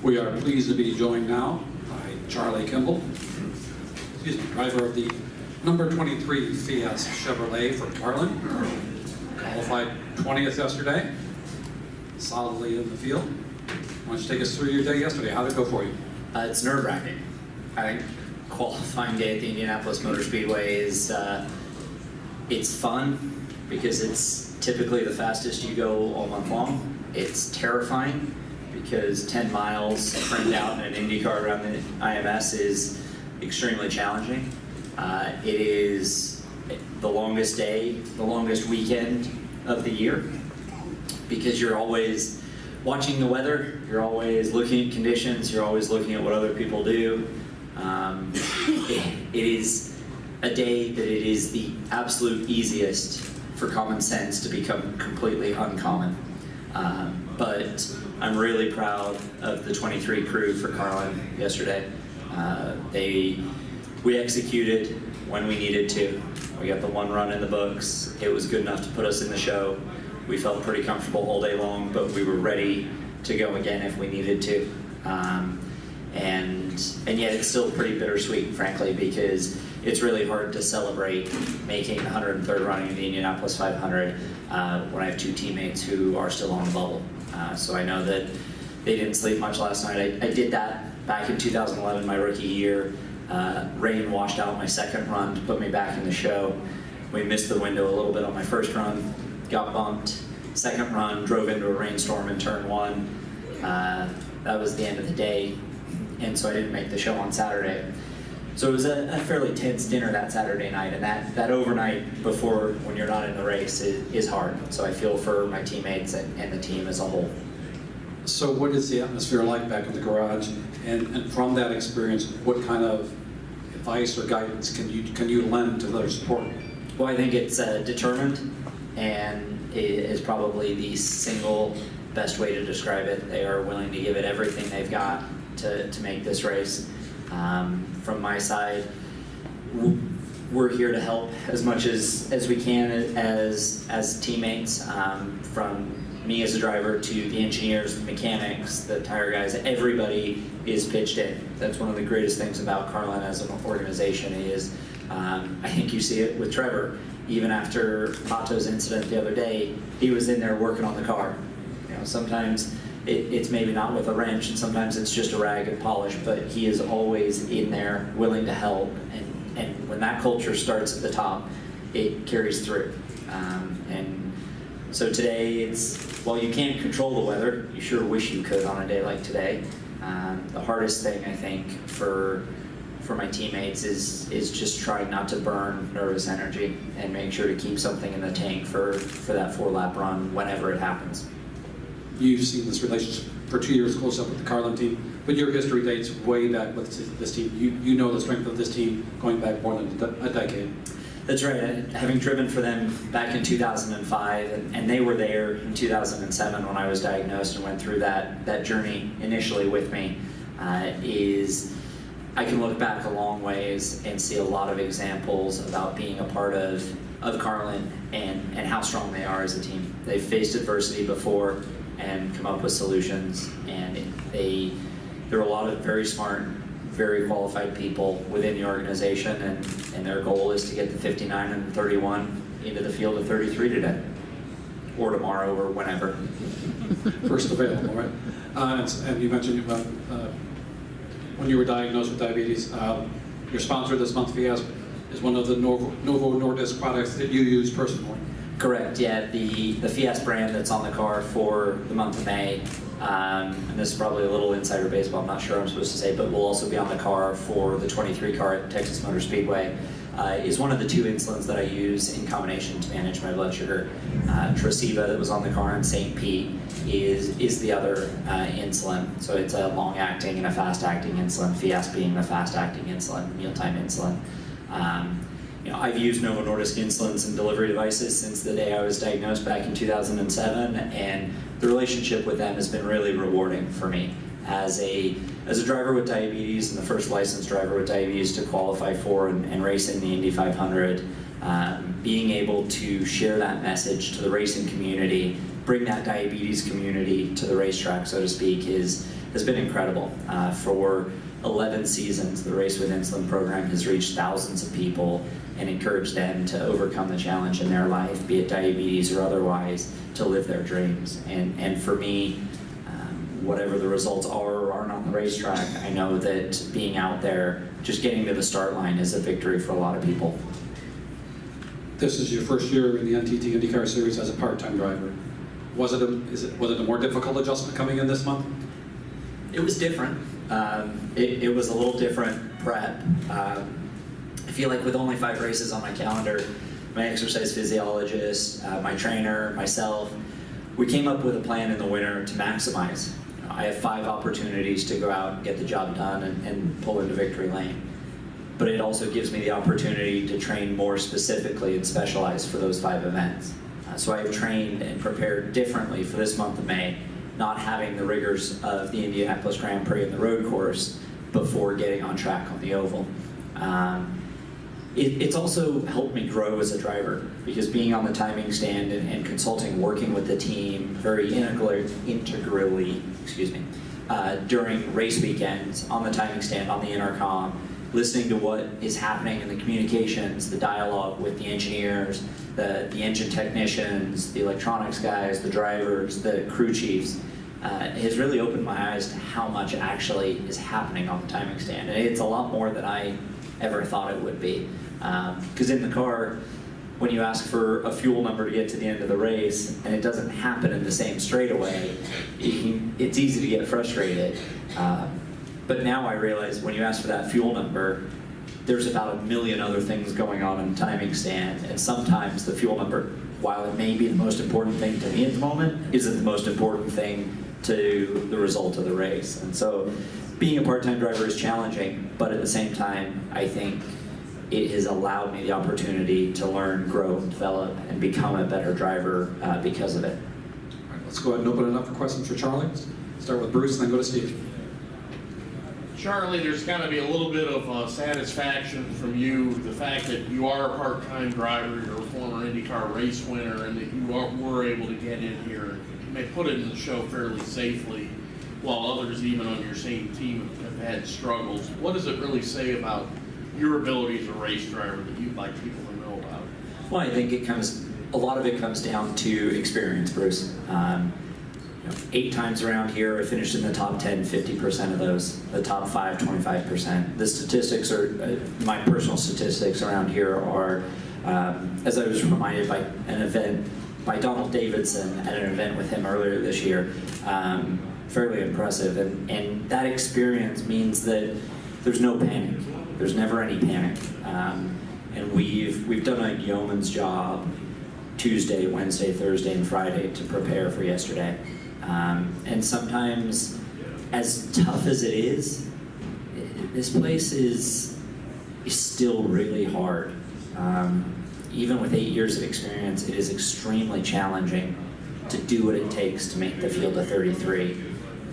We are pleased to be joined now by Charlie Kimball, driver of the number 23 Fiat Chevrolet for Carlin. Qualified 20th yesterday, solidly in the field. Why don't you take us through your day yesterday? How did it go for you? It's nerve-wracking. I think qualifying day at the Indianapolis Motor Speedway is it's fun because it's typically the fastest you go all month long. It's terrifying because 10 miles framed out in an Indy car around the IMS is extremely challenging. It is the longest day, the longest weekend of the year because you're always watching the weather, you're always looking at conditions, you're always looking at what other people do. It is a day that it is the absolute easiest for common sense to become completely uncommon. But I'm really proud of the 23 crew for Carlin yesterday. We executed when we needed to. We got the one run in the books. It was good enough to put us in the show. We felt pretty comfortable all day long, but we were ready to go again if we needed to. And yet it's still pretty bittersweet, frankly, because it's really hard to celebrate making the 103rd running of the Indianapolis 500 when I have two teammates who are still on the bubble. So I know that they didn't sleep much last night. I did that back in 2011, my rookie year. Rain washed out my second run to put me back in the show. We missed the window a little bit on my first run, got bumped. Second run, drove into a rainstorm in turn one. That was the end of the day, and so I didn't make the show on Saturday. So it was a fairly tense dinner that Saturday night, and that overnight before, when you're not in the race, is hard. So I feel for my teammates and the team as a whole. So what is the atmosphere like back in the garage? And from that experience, what kind of advice or guidance can you lend to their support? Well, I think it's determined, and it is probably the single best way to describe it. They are willing to give it everything they've got to make this race. From my side, we're here to help as much as we can as teammates. From me as a driver to the engineers, the mechanics, the tire guys, everybody is pitched in. That's one of the greatest things about Carlin as an organization is, I think you see it with Trevor. Even after Pato's incident the other day, he was in there working on the car. You know, sometimes it's maybe not with a wrench, and sometimes it's just a rag and polish, but he is always in there willing to help. And when that culture starts at the top, it carries through. And so today, while you can't control the weather, you sure wish you could on a day like today. The hardest thing, I think, for my teammates is just trying not to burn nervous energy and make sure to keep something in the tank for that 4-lap run whenever it happens. You've seen this relationship for 2 years close up with the Carlin team, but your history dates way back with this team. You know the strength of this team going back more than a decade. That's right. Having driven for them back in 2005, and they were there in 2007 when I was diagnosed and went through that journey initially with me, I can look back a long ways and see a lot of examples about being a part of Carlin and how strong they are as a team. They've faced adversity before and come up with solutions, and there are a lot of very smart, very qualified people within the organization, and their goal is to get the 59 and 31 into the field of 33 today, or tomorrow, or whenever. First available, right? And you mentioned about when you were diagnosed with diabetes, your sponsor this month, Fiat, is one of the Novo Nordisk products that you use personally. Correct, yeah, the Fiat brand that's on the car for the month of May, and this is probably a little insider baseball, I'm not sure I'm supposed to say, but will also be on the car for the 23 car at Texas Motor Speedway, is one of the two insulins that I use in combination to manage my blood sugar. Tresiba, that was on the car in St. Pete, is the other insulin. So it's a long-acting and a fast-acting insulin, Fiat being the fast-acting insulin, mealtime insulin. I've used Novo Nordisk insulins and delivery devices since the day I was diagnosed back in 2007, and the relationship with them has been really rewarding for me. As a driver with diabetes and the first licensed driver with diabetes to qualify for and race in the Indy 500, being able to share that message to the racing community, bring that diabetes community to the racetrack, so to speak, has been incredible. For 11 seasons, the Race with Insulin program has reached thousands of people and encouraged them to overcome the challenge in their life, be it diabetes or otherwise, to live their dreams. And for me, whatever the results are or aren't on the racetrack, I know that being out there, just getting to the start line is a victory for a lot of people. This is your first year in the NTT IndyCar Series as a part-time driver. Was it a more difficult adjustment coming in this month? It was different. It was a little different prep. I feel like with only 5 races on my calendar, my exercise physiologist, my trainer, myself, we came up with a plan in the winter to maximize. I have 5 opportunities to go out and get the job done and pull into victory lane. But it also gives me the opportunity to train more specifically and specialize for those 5 events. So I've trained and prepared differently for this month of May, not having the rigors of the Indianapolis Grand Prix and the road course before getting on track on the oval. It's also helped me grow as a driver, because being on the timing stand and consulting, working with the team very integrally, during race weekends, on the timing stand, on the intercom, listening to what is happening in the communications, the dialogue with the engineers, the engine technicians, the electronics guys, the drivers, the crew chiefs, has really opened my eyes to how much actually is happening on the timing stand. And it's a lot more than I ever thought it would be. Because in the car, when you ask for a fuel number to get to the end of the race and it doesn't happen in the same straightaway, it's easy to get frustrated. But now I realize when you ask for that fuel number, there's about 1 million other things going on in the timing stand, and sometimes the fuel number, while it may be the most important thing to me at the moment, isn't the most important thing to the result of the race. And so being a part-time driver is challenging, but at the same time, I think it has allowed me the opportunity to learn, grow, develop, and become a better driver because of it. All right, let's go ahead and open it up for questions for Charlie. Start with Bruce and then go to Steve. Charlie, there's got to be a little bit of satisfaction from you, the fact that you are a part-time driver, you're a former IndyCar race winner, and that you were able to get in here and may put it in the show fairly safely, while others even on your same team have had struggles. What does it really say about your ability as a race driver that you'd like people to know about? Well, I think a lot of it comes down to experience, Bruce. 8 times around here, I finished in the top 10, 50% of those. The top 5, 25%. The statistics are, my personal statistics around here are, as I was reminded by an event by Donald Davidson at an event with him earlier this year, fairly impressive. And that experience means that there's no panic. There's never any panic. And we've done a yeoman's job Tuesday, Wednesday, Thursday, and Friday to prepare for yesterday. And sometimes, as tough as it is, this place is still really hard. Even with 8 years of experience, it is extremely challenging to do what it takes to make the field of 33.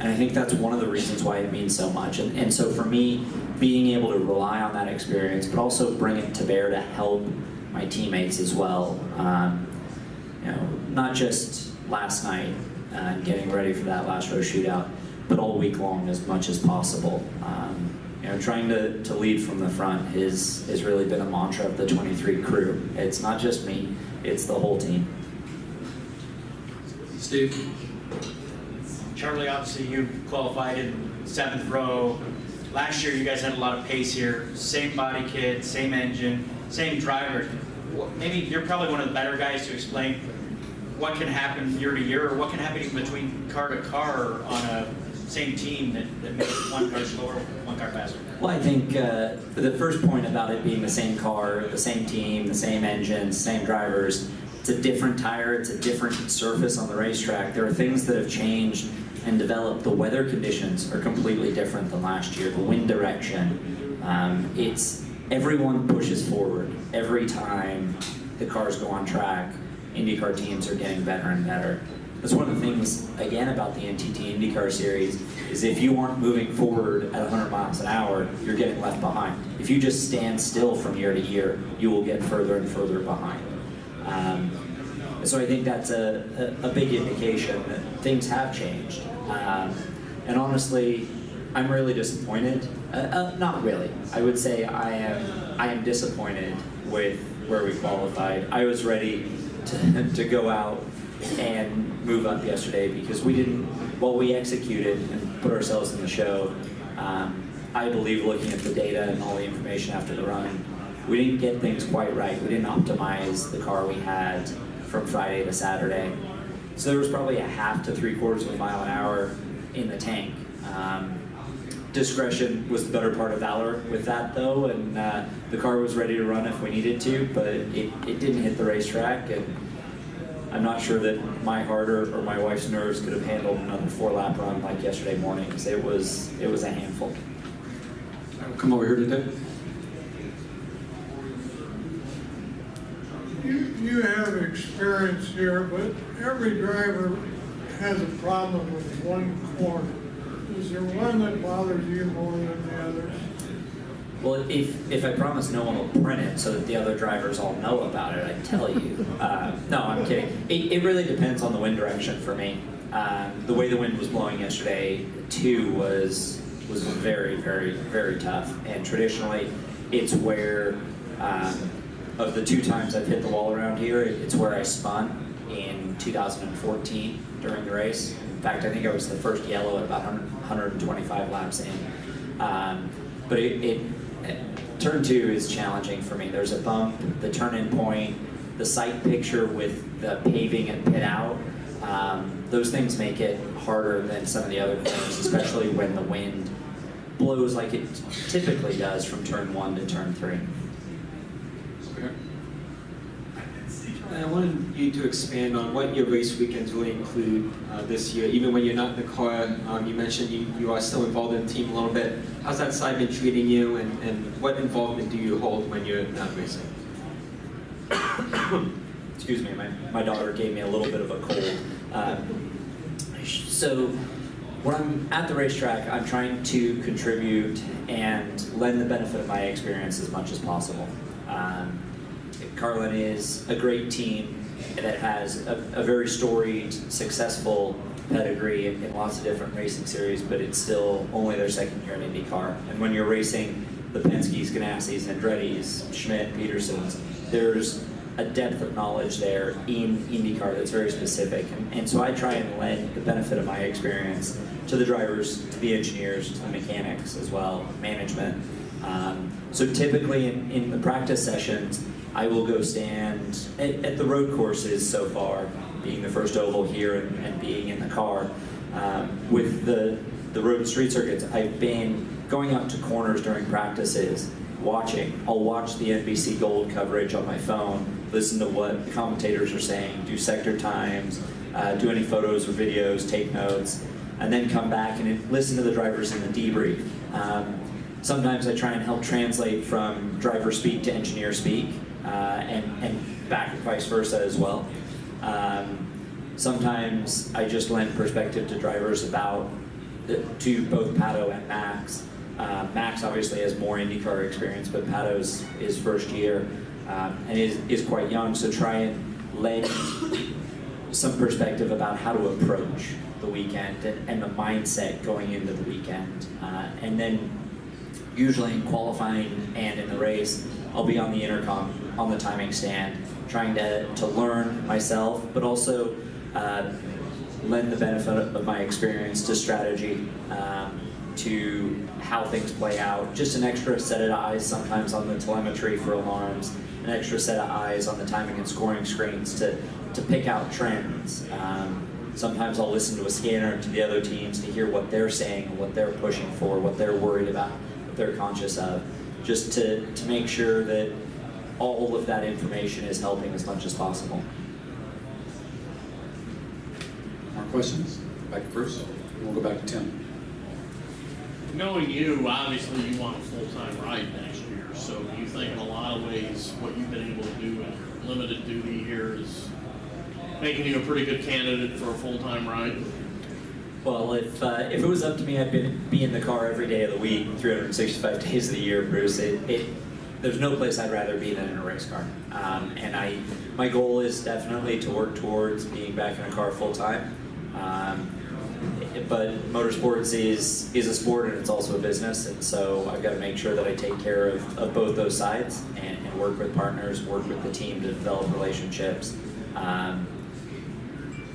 And I think that's one of the reasons why it means so much. And so for me, being able to rely on that experience, but also bring it to bear to help my teammates as well. Not just last night, getting ready for that last row shootout, but all week long as much as possible. Trying to lead from the front has really been a mantra of the 23 crew. It's not just me, it's the whole team. Steve? Charlie, obviously you qualified in 7th row. Last year you guys had a lot of pace here. Same body kit, same engine, same driver. Maybe you're probably one of the better guys to explain what can happen year to year, or what can happen even between car to car on a same team that makes one car slower, one car faster. Well, I think the first point about it being the same car, the same team, the same engine, same drivers, it's a different tire, it's a different surface on the racetrack. There are things that have changed and developed. The weather conditions are completely different than last year. The wind direction, everyone pushes forward. Every time the cars go on track, IndyCar teams are getting better and better. That's one of the things, again, about the NTT IndyCar Series, is if you aren't moving forward at 100 miles an hour, you're getting left behind. If you just stand still from year to year, you will get further and further behind. So I think that's a big indication that things have changed. And honestly, I'm really disappointed. Not really. I would say I am disappointed with where we qualified. I was ready to go out and move up yesterday because we didn't, while we executed and put ourselves in the show, I believe looking at the data and all the information after the run, we didn't get things quite right. We didn't optimize the car we had from Friday to Saturday. So there was probably a half to 3/4 of a mile an hour in the tank. Discretion was the better part of valor with that though, and the car was ready to run if we needed to, but it didn't hit the racetrack, and I'm not sure that my heart or my wife's nerves could have handled another 4-lap run like yesterday morning, because it was a handful. Come over here today. You have experience here, but every driver has a problem with one corner. Is there one that bothers you more than the others? Well, if I promise no one will print it so that the other drivers all know about it, I'd tell you. No, I'm kidding. It really depends on the wind direction for me. The way the wind was blowing yesterday, too, was very, very, very tough. And traditionally, it's where, of the 2 times I've hit the wall around here, it's where I spun in 2014 during the race. In fact, I think I was the first yellow at about 125 laps in. But turn 2 is challenging for me. There's a bump, the turn-in point, the sight picture with the paving and pit out. Those things make it harder than some of the other corners, especially when the wind blows like it typically does from turn 1 to turn 3. Okay. I wanted you to expand on what your race weekends really include this year. Even when you're not in the car, you mentioned you are still involved in the team a little bit. How's that side been treating you, and what involvement do you hold when you're not racing? Excuse me, my daughter gave me a little bit of a cold. So when I'm at the racetrack, I'm trying to contribute and lend the benefit of my experience as much as possible. Carlin is a great team that has a very storied, successful pedigree in lots of different racing series, but it's still only their second year in IndyCar. And when you're racing the Penske's, Ganassis, Andretti's, Schmidt, Petersons, there's a depth of knowledge there in IndyCar that's very specific. And so I try and lend the benefit of my experience to the drivers, to the engineers, to the mechanics as well, management. So typically in the practice sessions, I will go stand at the road courses so far, being the first oval here and being in the car. With the road and street circuits, I've been going up to corners during practices, watching. I'll watch the NBC Gold coverage on my phone, listen to what the commentators are saying, do sector times, do any photos or videos, take notes, and then come back and listen to the drivers in the debrief. Sometimes I try and help translate from driver speak to engineer speak, and back and vice versa as well. Sometimes I just lend perspective to drivers to both Pato and Max. Max obviously has more IndyCar experience, but Pato's his first year and is quite young, so try and lend some perspective about how to approach the weekend and the mindset going into the weekend. And then usually in qualifying and in the race, I'll be on the intercom, on the timing stand, trying to learn myself, but also lend the benefit of my experience to strategy, to how things play out. Just an extra set of eyes sometimes on the telemetry for alarms, an extra set of eyes on the timing and scoring screens to pick out trends. Sometimes I'll listen to a scanner to the other teams to hear what they're saying, what they're pushing for, what they're worried about, what they're conscious of, just to make sure that all of that information is helping as much as possible. More questions? Back to Bruce. We'll go back to Tim. Knowing you, obviously you want a full-time ride next year, so you think in a lot of ways what you've been able to do in your limited duty here is making you a pretty good candidate for a full-time ride? Well, if it was up to me, I'd be in the car every day of the week, 365 days of the year, Bruce. There's no place I'd rather be than in a race car. And my goal is definitely to work towards being back in a car full-time. but motorsports is a sport and it's also a business, and so I've got to make sure that I take care of both those sides and work with partners, work with the team to develop relationships.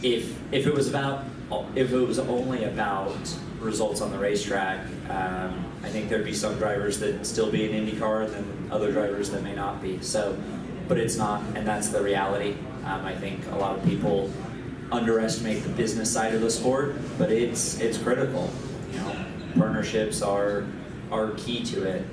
If it was only about results on the racetrack, I think there'd be some drivers that still be in IndyCar and then other drivers that may not be. So, but it's not, and that's the reality. I think a lot of people underestimate the business side of the sport, but it's critical. You know, partnerships are key to it.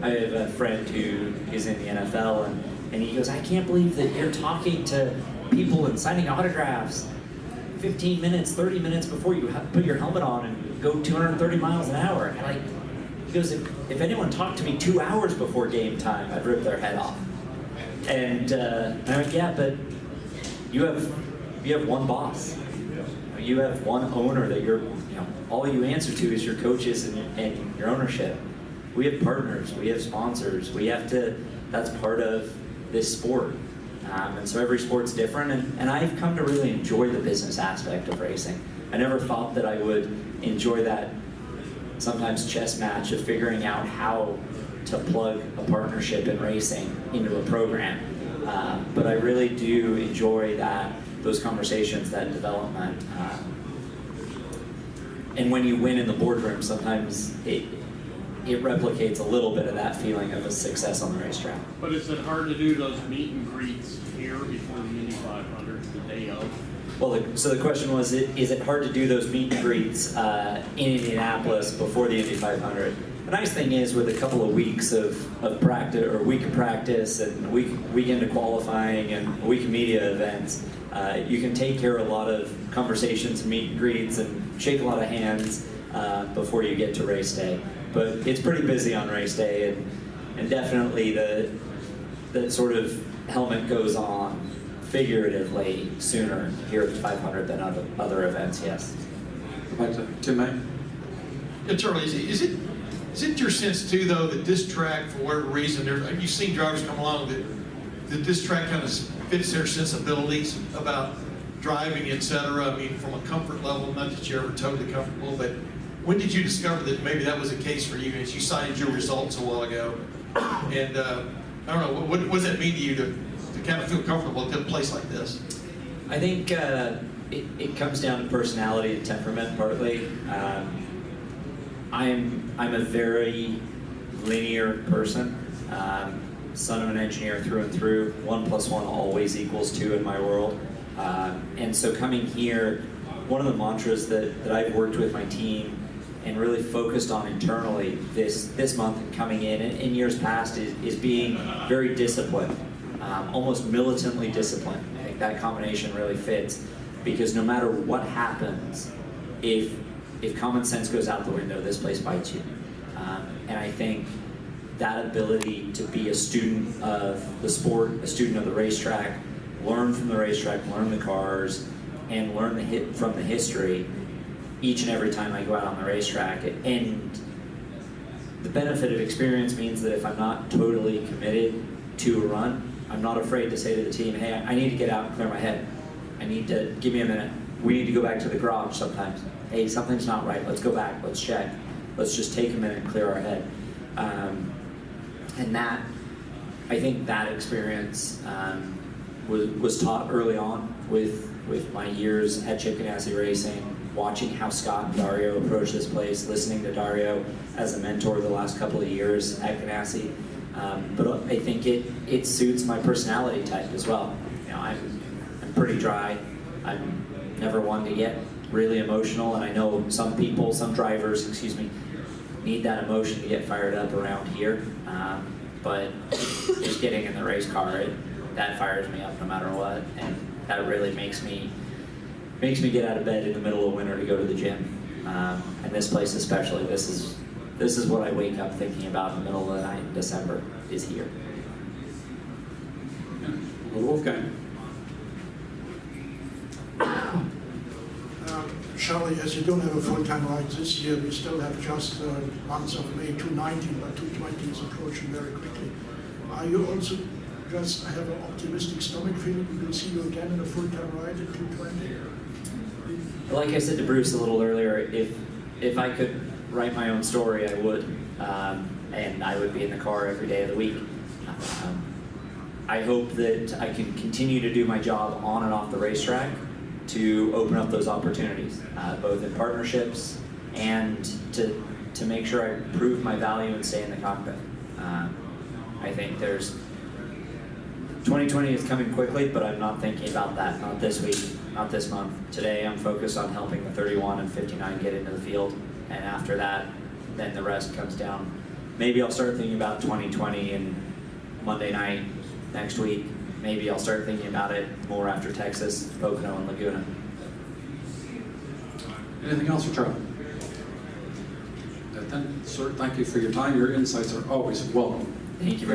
I have a friend who is in the NFL, and he goes, I can't believe that you're talking to people and signing autographs 15 minutes, 30 minutes before you put your helmet on and go 230 miles an hour. And he goes, if anyone talked to me 2 hours before game time, I'd rip their head off. And I'm like, yeah, but you have one boss. You have one owner that all you answer to is your coaches and your ownership. We have partners, we have sponsors, that's part of this sport. And so every sport's different, and I've come to really enjoy the business aspect of racing. I never thought that I would enjoy that sometimes chess match of figuring out how to plug a partnership in racing into a program. But I really do enjoy those conversations, that development. And when you win in the boardroom, sometimes it replicates a little bit of that feeling of a success on the racetrack. But is it hard to do those meet and greets here before the Indy 500 the day of? Well, so the question was, is it hard to do those meet and greets in Indianapolis before the Indy 500? The nice thing is, with a couple of weeks of practice, or a week of practice, and a weekend of qualifying, and a week of media events, you can take care of a lot of conversations and meet and greets and shake a lot of hands before you get to race day. But it's pretty busy on race day, and definitely the sort of helmet goes on figuratively sooner here at the 500 than other events, yes. Back to Tim May. Yeah, Charlie, is it your sense too, though, that this track, for whatever reason, you've seen drivers come along that this track kind of fits their sensibilities about driving, et cetera? I mean, from a comfort level, not that you're ever totally comfortable, but when did you discover that maybe that was the case for you? As you cited your results a while ago, and I don't know, what does that mean to you to kind of feel comfortable at a place like this? I think it comes down to personality and temperament partly. I'm a very linear person, son of an engineer through and through. 1 + 1 always equals 2 in my world. And so coming here, one of the mantras that I've worked with my team and really focused on internally this month and coming in years past is being very disciplined, almost militantly disciplined. I think that combination really fits, because no matter what happens, if common sense goes out the window, this place bites you. And I think that ability to be a student of the sport, a student of the racetrack, learn from the racetrack, learn the cars, and learn from the history each and every time I go out on the racetrack. And the benefit of experience means that if I'm not totally committed to a run, I'm not afraid to say to the team, hey, I need to get out and clear my head. I need to, give me a minute. We need to go back to the garage sometimes. Hey, something's not right. Let's go back. Let's check. Let's just take a minute and clear our head. And that, I think that experience was taught early on with my years at Chip Ganassi Racing, watching how Scott and Dario approach this place, listening to Dario as a mentor the last couple of years at Ganassi. But I think it suits my personality type as well. You know, I'm pretty dry. I'm never one to get really emotional, and I know some drivers, need that emotion to get fired up around here. But just getting in the race car, that fires me up no matter what, and that really makes me get out of bed in the middle of winter to go to the gym. And this place especially, this is what I wake up thinking about in the middle of the night in December, is here. Wolfgang. Charlie, as you don't have a full-time ride this year, we still have just months of May 219, but 220 is approaching very quickly. Are you also just have an optimistic stomach feeling we will see you again in a full-time ride at 220? Like I said to Bruce a little earlier, if I could write my own story, I would, and I would be in the car every day of the week. I hope that I can continue to do my job on and off the racetrack to open up those opportunities, both in partnerships and to make sure I prove my value and stay in the cockpit. I think 2020 is coming quickly, but I'm not thinking about that, not this week, not this month. Today I'm focused on helping the 31 and 59 get into the field, and after that, then the rest comes down. Maybe I'll start thinking about 2020 and Monday night next week. Maybe I'll start thinking about it more after Texas, Pocono, and Laguna. Anything else for Charlie? Then, sir, thank you for your time. Your insights are always welcome. Thank you very